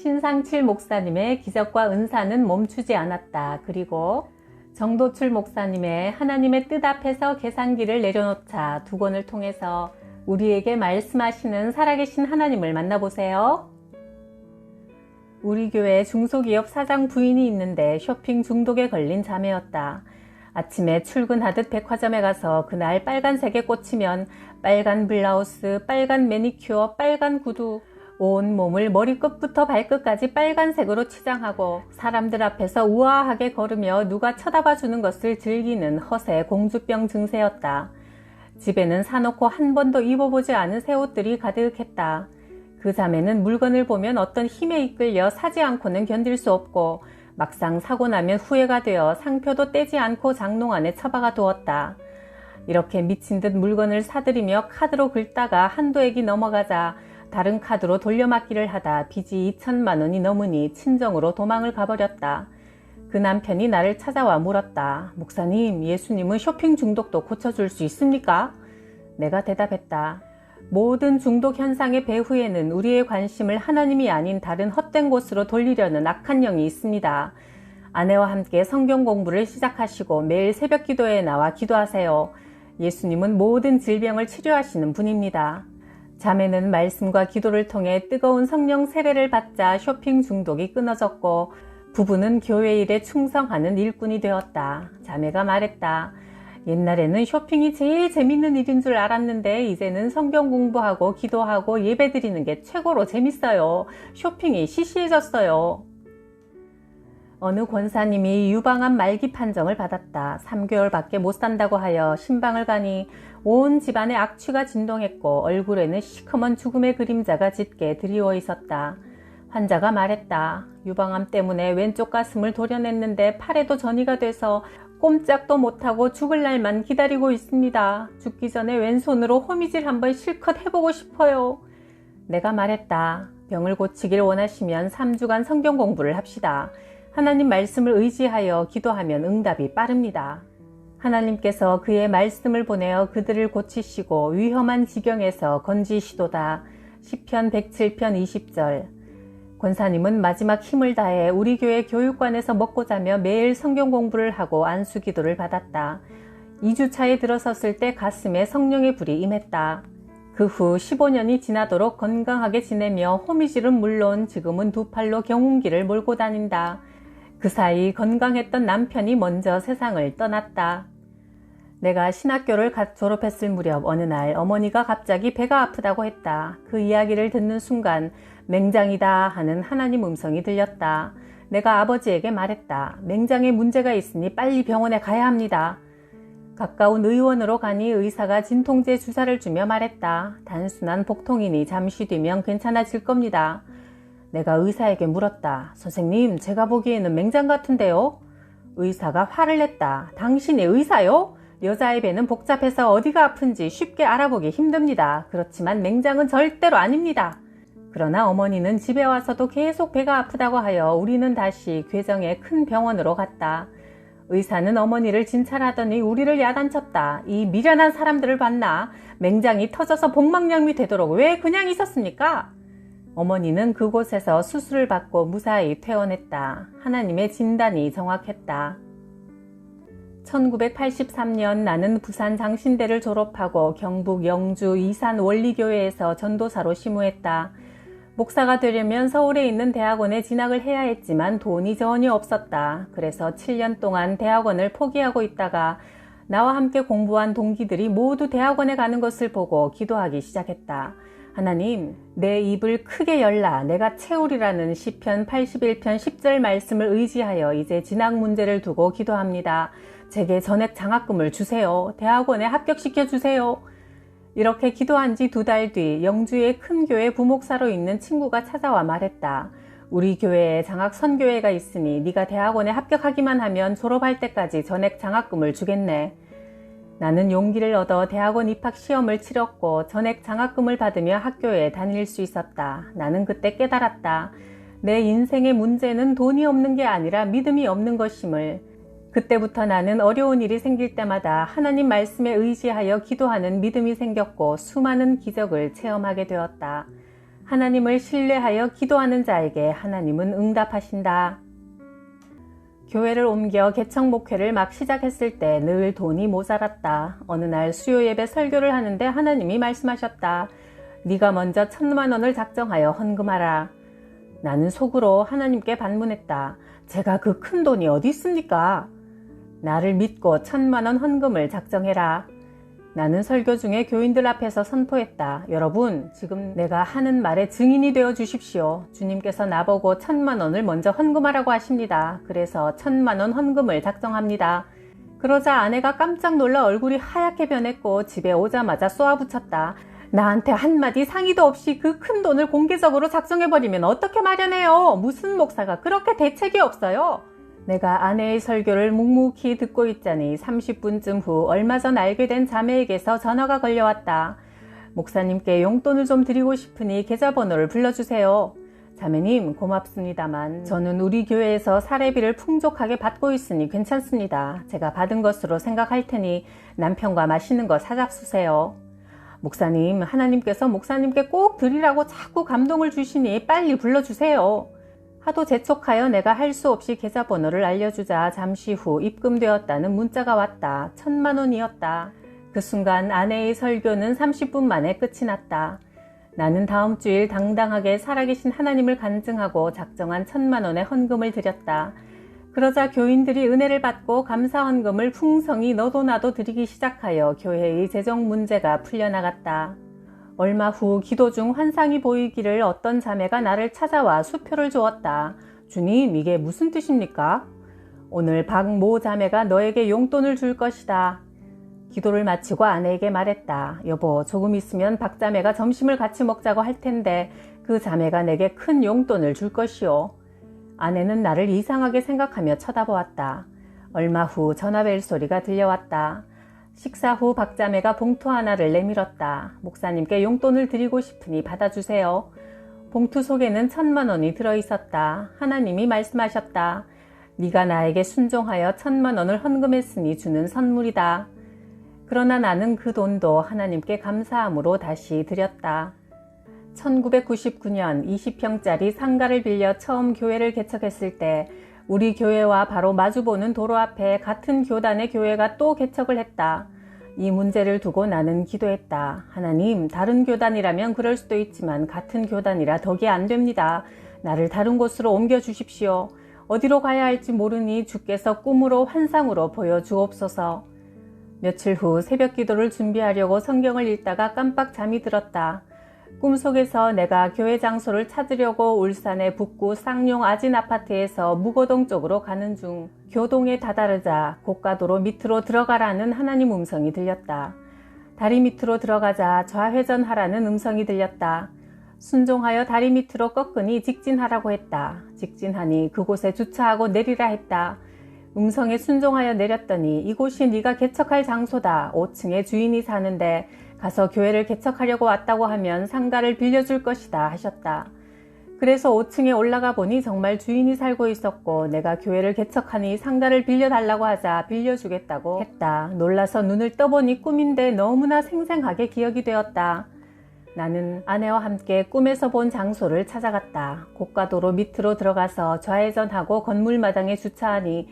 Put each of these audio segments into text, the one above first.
신상칠 목사님의 기적과 은사는 멈추지 않았다. 그리고 정도출 목사님의 하나님의 뜻 앞에서 계산기를 내려놓자 두 권을 통해서 우리에게 말씀하시는 살아계신 하나님을 만나보세요. 우리 교회 중소기업 사장 부인이 있는데 쇼핑 중독에 걸린 자매였다. 아침에 출근하듯 백화점에 가서 그날 빨간색에 꽂히면 빨간 블라우스, 빨간 매니큐어, 빨간 구두, 온몸을 머리끝부터 발끝까지 빨간색으로 치장하고 사람들 앞에서 우아하게 걸으며 누가 쳐다봐 주는 것을 즐기는 허세 공주병 증세였다. 집에는 사놓고 한 번도 입어보지 않은 새 옷들이 가득했다. 그 자매는 물건을 보면 어떤 힘에 이끌려 사지 않고는 견딜 수 없고 막상 사고 나면 후회가 되어 상표도 떼지 않고 장롱 안에 처박아 두었다. 이렇게 미친 듯 물건을 사들이며 카드로 긁다가 한도액이 넘어가자 다른 카드로 돌려막기를 하다 빚이 2천만 원이 넘으니 친정으로 도망을 가버렸다. 그 남편이 나를 찾아와 물었다. 목사님, 예수님은 쇼핑 중독도 고쳐줄 수 있습니까? 내가 대답했다. 모든 중독 현상의 배후에는 우리의 관심을 하나님이 아닌 다른 헛된 곳으로 돌리려는 악한 영이 있습니다. 아내와 함께 성경 공부를 시작하시고 매일 새벽 기도에 나와 기도하세요. 예수님은 모든 질병을 치료하시는 분입니다. 자매는 말씀과 기도를 통해 뜨거운 성령 세례를 받자 쇼핑 중독이 끊어졌고 부부는 교회 일에 충성하는 일꾼이 되었다. 자매가 말했다. 옛날에는 쇼핑이 제일 재밌는 일인 줄 알았는데 이제는 성경 공부하고 기도하고 예배드리는 게 최고로 재밌어요. 쇼핑이 시시해졌어요. 어느 권사님이 유방암 말기 판정을 받았다. 3개월밖에 못 산다고 하여 신방을 가니 온 집안에 악취가 진동했고 얼굴에는 시커먼 죽음의 그림자가 짙게 드리워 있었다. 환자가 말했다. 유방암 때문에 왼쪽 가슴을 도려냈는데 팔에도 전이가 돼서 꼼짝도 못하고 죽을 날만 기다리고 있습니다. 죽기 전에 왼손으로 호미질 한번 실컷 해보고 싶어요. 내가 말했다. 병을 고치길 원하시면 3주간 성경 공부를 합시다. 하나님 말씀을 의지하여 기도하면 응답이 빠릅니다. 하나님께서 그의 말씀을 보내어 그들을 고치시고 위험한 지경에서 건지시도다. 시편 107편 20절. 권사님은 마지막 힘을 다해 우리 교회 교육관에서 먹고 자며 매일 성경 공부를 하고 안수기도를 받았다. 2주차에 들어섰을 때 가슴에 성령의 불이 임했다. 그 후 15년이 지나도록 건강하게 지내며 호미질은 물론 지금은 두 팔로 경운기를 몰고 다닌다. 그 사이 건강했던 남편이 먼저 세상을 떠났다. 내가 신학교를 갓 졸업했을 무렵 어느 날 어머니가 갑자기 배가 아프다고 했다. 그 이야기를 듣는 순간 맹장이다 하는 하나님 음성이 들렸다. 내가 아버지에게 말했다. 맹장에 문제가 있으니 빨리 병원에 가야 합니다. 가까운 의원으로 가니 의사가 진통제 주사를 주며 말했다. 단순한 복통이니 잠시 뒤면 괜찮아질 겁니다. 내가 의사에게 물었다. 선생님, 제가 보기에는 맹장 같은데요? 의사가 화를 냈다. 당신이 의사요? 여자의 배는 복잡해서 어디가 아픈지 쉽게 알아보기 힘듭니다. 그렇지만 맹장은 절대로 아닙니다. 그러나 어머니는 집에 와서도 계속 배가 아프다고 하여 우리는 다시 괴정의 큰 병원으로 갔다. 의사는 어머니를 진찰하더니 우리를 야단쳤다. 이 미련한 사람들을 봤나? 맹장이 터져서 복막염이 되도록 왜 그냥 있었습니까? 어머니는 그곳에서 수술을 받고 무사히 퇴원했다. 하나님의 진단이 정확했다. 1983년 나는 부산 장신대를 졸업하고 경북 영주 이산 원리교회에서 전도사로 심우했다. 목사가 되려면 서울에 있는 대학원에 진학을 해야 했지만 돈이 전혀 없었다. 그래서 7년 동안 대학원을 포기하고 있다가 나와 함께 공부한 동기들이 모두 대학원에 가는 것을 보고 기도하기 시작했다. 하나님, 내 입을 크게 열라 내가 채우리라는 시편 81편 10절 말씀을 의지하여 이제 진학 문제를 두고 기도합니다. 제게 전액 장학금을 주세요. 대학원에 합격시켜 주세요. 이렇게 기도한 지 2달 뒤 영주의 큰 교회 부목사로 있는 친구가 찾아와 말했다. 우리 교회에 장학 선교회가 있으니 네가 대학원에 합격하기만 하면 졸업할 때까지 전액 장학금을 주겠네. 나는 용기를 얻어 대학원 입학 시험을 치렀고 전액 장학금을 받으며 학교에 다닐 수 있었다. 나는 그때 깨달았다. 내 인생의 문제는 돈이 없는 게 아니라 믿음이 없는 것임을. 그때부터 나는 어려운 일이 생길 때마다 하나님 말씀에 의지하여 기도하는 믿음이 생겼고 수많은 기적을 체험하게 되었다. 하나님을 신뢰하여 기도하는 자에게 하나님은 응답하신다. 교회를 옮겨 개척 목회를 막 시작했을 때 늘 돈이 모자랐다. 어느 날 수요 예배 설교를 하는데 하나님이 말씀하셨다. 네가 먼저 1,000만 원을 작정하여 헌금하라. 나는 속으로 하나님께 반문했다. 제가 그 큰 돈이 어디 있습니까? 나를 믿고 1,000만 원 헌금을 작정해라. 나는 설교 중에 교인들 앞에서 선포했다. 여러분, 지금 내가 하는 말에 증인이 되어 주십시오. 주님께서 나보고 1,000만 원을 먼저 헌금하라고 하십니다. 그래서 1,000만 원 헌금을 작정합니다. 그러자 아내가 깜짝 놀라 얼굴이 하얗게 변했고 집에 오자마자 쏘아붙였다. 나한테 한마디 상의도 없이 그 큰 돈을 공개적으로 작정해버리면 어떻게 마련해요? 무슨 목사가 그렇게 대책이 없어요? 내가 아내의 설교를 묵묵히 듣고 있자니 30분쯤 후 얼마 전 알게 된 자매에게서 전화가 걸려왔다. 목사님께 용돈을 좀 드리고 싶으니 계좌번호를 불러주세요. 자매님, 고맙습니다만 저는 우리 교회에서 사례비를 풍족하게 받고 있으니 괜찮습니다. 제가 받은 것으로 생각할 테니 남편과 맛있는 거 사잡수세요. 목사님, 하나님께서 목사님께 꼭 드리라고 자꾸 감동을 주시니 빨리 불러주세요. 하도 재촉하여 내가 할 수 없이 계좌번호를 알려주자 잠시 후 입금되었다는 문자가 왔다. 1,000만 원이었다. 그 순간 아내의 설교는 30분 만에 끝이 났다. 나는 다음 주일 당당하게 살아계신 하나님을 간증하고 작정한 1,000만 원의 헌금을 드렸다. 그러자 교인들이 은혜를 받고 감사 헌금을 풍성히 너도 나도 드리기 시작하여 교회의 재정 문제가 풀려나갔다. 얼마 후 기도 중 환상이 보이기를 어떤 자매가 나를 찾아와 수표를 주었다. 주님, 이게 무슨 뜻입니까? 오늘 박모 자매가 너에게 용돈을 줄 것이다. 기도를 마치고 아내에게 말했다. 여보, 조금 있으면 박 자매가 점심을 같이 먹자고 할 텐데 그 자매가 내게 큰 용돈을 줄 것이오. 아내는 나를 이상하게 생각하며 쳐다보았다. 얼마 후 전화벨 소리가 들려왔다. 식사 후 박자매가 봉투 하나를 내밀었다. 목사님께 용돈을 드리고 싶으니 받아주세요. 봉투 속에는 1,000만 원이 들어있었다. 하나님이 말씀하셨다. 네가 나에게 순종하여 1,000만 원을 헌금했으니 주는 선물이다. 그러나 나는 그 돈도 하나님께 감사함으로 다시 드렸다. 1999년 20평짜리 상가를 빌려 처음 교회를 개척했을 때 우리 교회와 바로 마주보는 도로 앞에 같은 교단의 교회가 또 개척을 했다. 이 문제를 두고 나는 기도했다. 하나님, 다른 교단이라면 그럴 수도 있지만 같은 교단이라 덕이 안 됩니다. 나를 다른 곳으로 옮겨주십시오. 어디로 가야 할지 모르니 주께서 꿈으로 환상으로 보여주옵소서. 며칠 후 새벽 기도를 준비하려고 성경을 읽다가 깜빡 잠이 들었다. 꿈속에서 내가 교회 장소를 찾으려고 울산의 북구 쌍용 아진 아파트에서 무고동 쪽으로 가는 중 교동에 다다르자 고가도로 밑으로 들어가라는 하나님 음성이 들렸다. 다리 밑으로 들어가자 좌회전하라는 음성이 들렸다. 순종하여 다리 밑으로 꺾으니 직진하라고 했다. 직진하니 그곳에 주차하고 내리라 했다. 음성에 순종하여 내렸더니 이곳이 네가 개척할 장소다. 5층에 주인이 사는데 가서 교회를 개척하려고 왔다고 하면 상가를 빌려줄 것이다 하셨다. 그래서 5층에 올라가 보니 정말 주인이 살고 있었고 내가 교회를 개척하니 상가를 빌려달라고 하자 빌려주겠다고 했다. 놀라서 눈을 떠보니 꿈인데 너무나 생생하게 기억이 되었다. 나는 아내와 함께 꿈에서 본 장소를 찾아갔다. 고가도로 밑으로 들어가서 좌회전하고 건물마당에 주차하니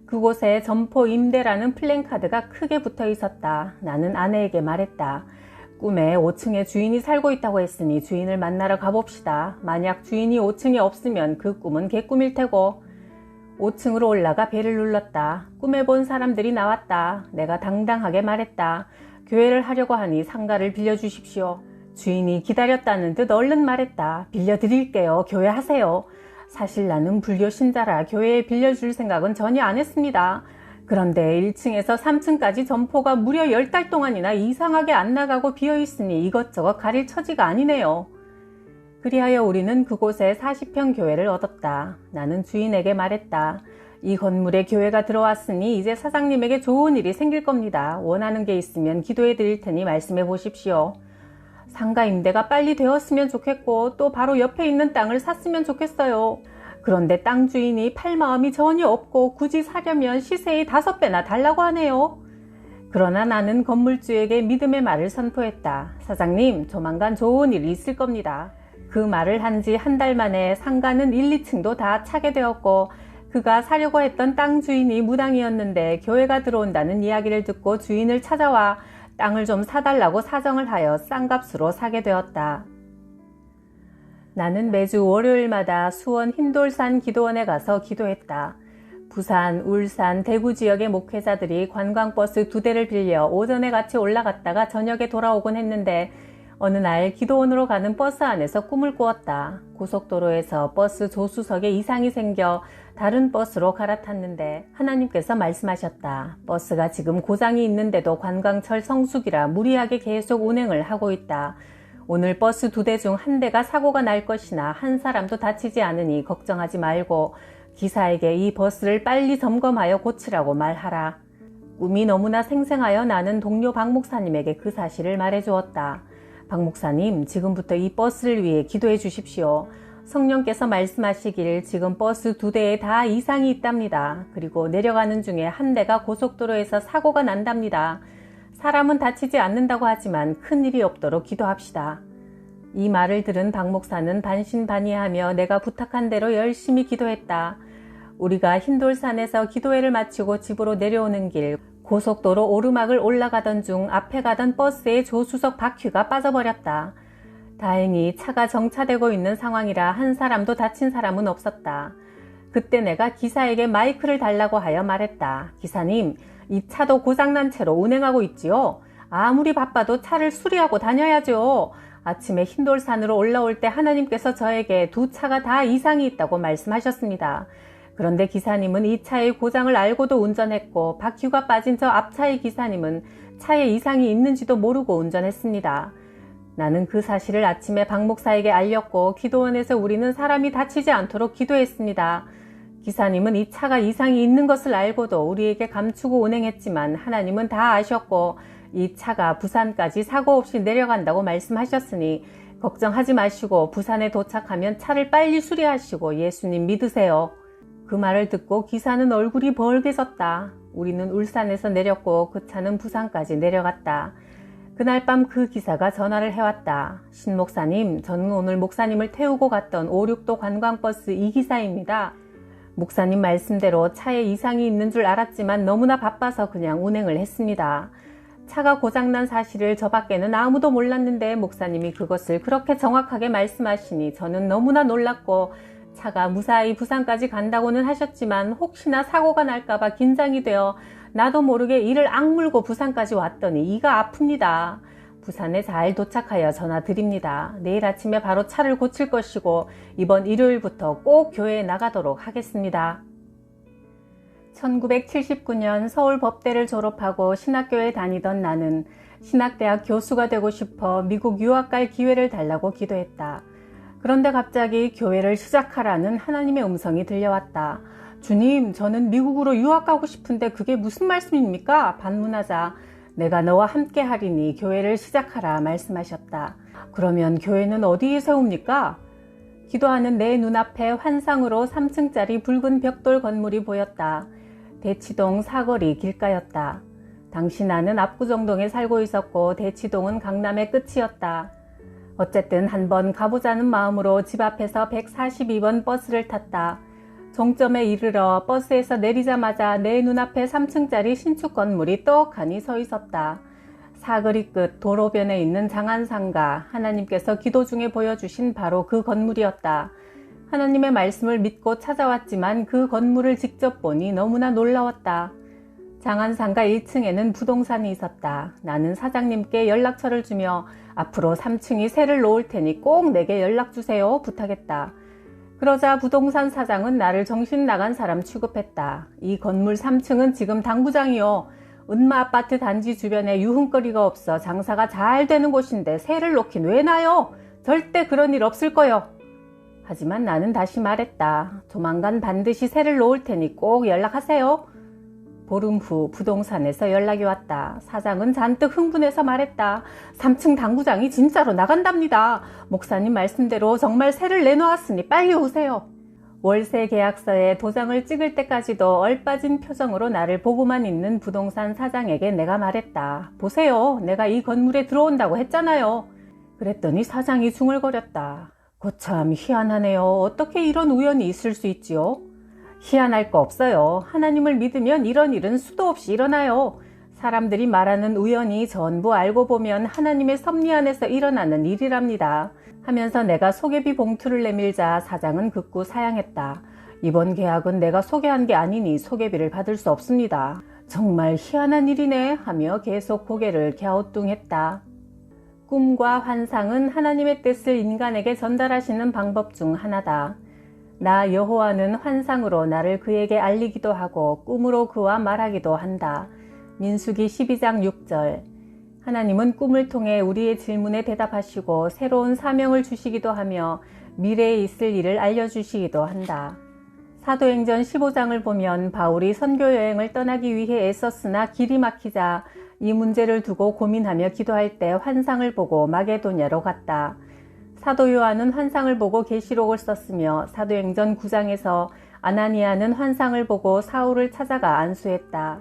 그곳에 점포 임대라는 플랜카드가 크게 붙어 있었다. 나는 아내에게 말했다. 꿈에 5층에 주인이 살고 있다고 했으니 주인을 만나러 가봅시다. 만약 주인이 5층에 없으면 그 꿈은 개꿈일 테고. 5층으로 올라가 벨을 눌렀다. 꿈에 본 사람들이 나왔다. 내가 당당하게 말했다. 교회를 하려고 하니 상가를 빌려주십시오. 주인이 기다렸다는 듯 얼른 말했다. 빌려드릴게요. 교회 하세요. 사실 나는 불교 신자라 교회에 빌려줄 생각은 전혀 안 했습니다. 그런데 1층에서 3층까지 점포가 무려 10달 동안이나 이상하게 안 나가고 비어있으니 이것저것 가릴 처지가 아니네요. 그리하여 우리는 그곳에 40평 교회를 얻었다. 나는 주인에게 말했다. 이 건물에 교회가 들어왔으니 이제 사장님에게 좋은 일이 생길 겁니다. 원하는 게 있으면 기도해 드릴 테니 말씀해 보십시오. 상가 임대가 빨리 되었으면 좋겠고 또 바로 옆에 있는 땅을 샀으면 좋겠어요. 그런데 땅 주인이 팔 마음이 전혀 없고 굳이 사려면 시세의 5배나 달라고 하네요. 그러나 나는 건물주에게 믿음의 말을 선포했다. 사장님, 조만간 좋은 일이 있을 겁니다. 그 말을 한 지 한 달 만에 상가는 1, 2층도 다 차게 되었고 그가 사려고 했던 땅 주인이 무당이었는데 교회가 들어온다는 이야기를 듣고 주인을 찾아와 땅을 좀 사달라고 사정을 하여 싼 값으로 사게 되었다. 나는 매주 월요일마다 수원 흰돌산 기도원에 가서 기도했다. 부산, 울산, 대구 지역의 목회자들이 관광버스 2대를 빌려 오전에 같이 올라갔다가 저녁에 돌아오곤 했는데 어느 날 기도원으로 가는 버스 안에서 꿈을 꾸었다. 고속도로에서 버스 조수석에 이상이 생겨 다른 버스로 갈아탔는데 하나님께서 말씀하셨다. 버스가 지금 고장이 있는데도 관광철 성수기라 무리하게 계속 운행을 하고 있다. 오늘 버스 2대 중 1대가 사고가 날 것이나 한 사람도 다치지 않으니 걱정하지 말고 기사에게 이 버스를 빨리 점검하여 고치라고 말하라. 꿈이 너무나 생생하여 나는 동료 박 목사님에게 그 사실을 말해주었다. 박 목사님, 지금부터 이 버스를 위해 기도해 주십시오. 성령께서 말씀하시길 지금 버스 2대에 다 이상이 있답니다. 그리고 내려가는 중에 1대가 고속도로에서 사고가 난답니다. 사람은 다치지 않는다고 하지만 큰일이 없도록 기도합시다. 이 말을 들은 박 목사는 반신반의하며 내가 부탁한 대로 열심히 기도했다. 우리가 흰돌산에서 기도회를 마치고 집으로 내려오는 길 고속도로 오르막을 올라가던 중 앞에 가던 버스의 조수석 바퀴가 빠져버렸다. 다행히 차가 정차되고 있는 상황이라 한 사람도 다친 사람은 없었다. 그때 내가 기사에게 마이크를 달라고 하여 말했다. 기사님, 이 차도 고장난 채로 운행하고 있지요? 아무리 바빠도 차를 수리하고 다녀야죠. 아침에 흰돌산으로 올라올 때 하나님께서 저에게 2차가 다 이상이 있다고 말씀하셨습니다. 그런데 기사님은 이 차의 고장을 알고도 운전했고 바퀴가 빠진 저 앞차의 기사님은 차에 이상이 있는지도 모르고 운전했습니다. 나는 그 사실을 아침에 박 목사에게 알렸고 기도원에서 우리는 사람이 다치지 않도록 기도했습니다. 기사님은 이 차가 이상이 있는 것을 알고도 우리에게 감추고 운행했지만 하나님은 다 아셨고 이 차가 부산까지 사고 없이 내려간다고 말씀하셨으니 걱정하지 마시고 부산에 도착하면 차를 빨리 수리하시고 예수님 믿으세요. 그 말을 듣고 기사는 얼굴이 벌게졌다. 우리는 울산에서 내렸고 그 차는 부산까지 내려갔다. 그날 밤 그 기사가 전화를 해왔다. 신 목사님, 저는 오늘 목사님을 태우고 갔던 5-6도 관광버스 이 기사입니다. 목사님 말씀대로 차에 이상이 있는 줄 알았지만 너무나 바빠서 그냥 운행을 했습니다. 차가 고장난 사실을 저 밖에는 아무도 몰랐는데 목사님이 그것을 그렇게 정확하게 말씀하시니 저는 너무나 놀랐고 차가 무사히 부산까지 간다고는 하셨지만 혹시나 사고가 날까봐 긴장이 되어 나도 모르게 이를 악물고 부산까지 왔더니 이가 아픕니다. 부산에 잘 도착하여 전화드립니다. 내일 아침에 바로 차를 고칠 것이고 이번 일요일부터 꼭 교회에 나가도록 하겠습니다. 1979년 서울법대를 졸업하고 신학교에 다니던 나는 신학대학 교수가 되고 싶어 미국 유학 갈 기회를 달라고 기도했다. 그런데 갑자기 교회를 시작하라는 하나님의 음성이 들려왔다. 주님, 저는 미국으로 유학 가고 싶은데 그게 무슨 말씀입니까? 반문하자 내가 너와 함께 하리니 교회를 시작하라 말씀하셨다. 그러면 교회는 어디에 세웁니까? 기도하는 내 눈앞에 환상으로 3층짜리 붉은 벽돌 건물이 보였다. 대치동 사거리 길가였다. 당시 나는 압구정동에 살고 있었고 대치동은 강남의 끝이었다. 어쨌든 한번 가보자는 마음으로 집 앞에서 142번 버스를 탔다. 종점에 이르러 버스에서 내리자마자 내 눈앞에 3층짜리 신축 건물이 떡하니 서 있었다. 사거리 끝 도로변에 있는 장안상가, 하나님께서 기도 중에 보여주신 바로 그 건물이었다. 하나님의 말씀을 믿고 찾아왔지만 그 건물을 직접 보니 너무나 놀라웠다. 장안상가 1층에는 부동산이 있었다. 나는 사장님께 연락처를 주며 앞으로 3층이 새를 놓을 테니 꼭 내게 연락주세요 부탁했다. 그러자 부동산 사장은 나를 정신 나간 사람 취급했다. 이 건물 3층은 지금 당구장이요. 은마아파트 단지 주변에 유흥거리가 없어 장사가 잘 되는 곳인데 새를 놓긴 왜 놔요? 절대 그런 일 없을 거요. 하지만 나는 다시 말했다. 조만간 반드시 새를 놓을 테니 꼭 연락하세요. 보름 후 부동산에서 연락이 왔다. 사장은 잔뜩 흥분해서 말했다. 3층 당구장이 진짜로 나간답니다. 목사님 말씀대로 정말 새를 내놓았으니 빨리 오세요. 월세 계약서에 도장을 찍을 때까지도 얼빠진 표정으로 나를 보고만 있는 부동산 사장에게 내가 말했다. 보세요. 내가 이 건물에 들어온다고 했잖아요. 그랬더니 사장이 중얼거렸다. 거참 희한하네요. 어떻게 이런 우연이 있을 수 있지요? 희한할 거 없어요. 하나님을 믿으면 이런 일은 수도 없이 일어나요. 사람들이 말하는 우연이 전부 알고 보면 하나님의 섭리 안에서 일어나는 일이랍니다. 하면서 내가 소개비 봉투를 내밀자 사장은 극구 사양했다. 이번 계약은 내가 소개한 게 아니니 소개비를 받을 수 없습니다. 정말 희한한 일이네 하며 계속 고개를 갸우뚱했다. 꿈과 환상은 하나님의 뜻을 인간에게 전달하시는 방법 중 하나다. 나 여호와는 환상으로 나를 그에게 알리기도 하고 꿈으로 그와 말하기도 한다. 민수기 12장 6절. 하나님은 꿈을 통해 우리의 질문에 대답하시고 새로운 사명을 주시기도 하며 미래에 있을 일을 알려주시기도 한다. 사도행전 15장을 보면 바울이 선교 여행을 떠나기 위해 애썼으나 길이 막히자 이 문제를 두고 고민하며 기도할 때 환상을 보고 마게도냐로 갔다. 사도 요한은 환상을 보고 계시록을 썼으며 사도행전 9장에서 아나니아는 환상을 보고 사울을 찾아가 안수했다.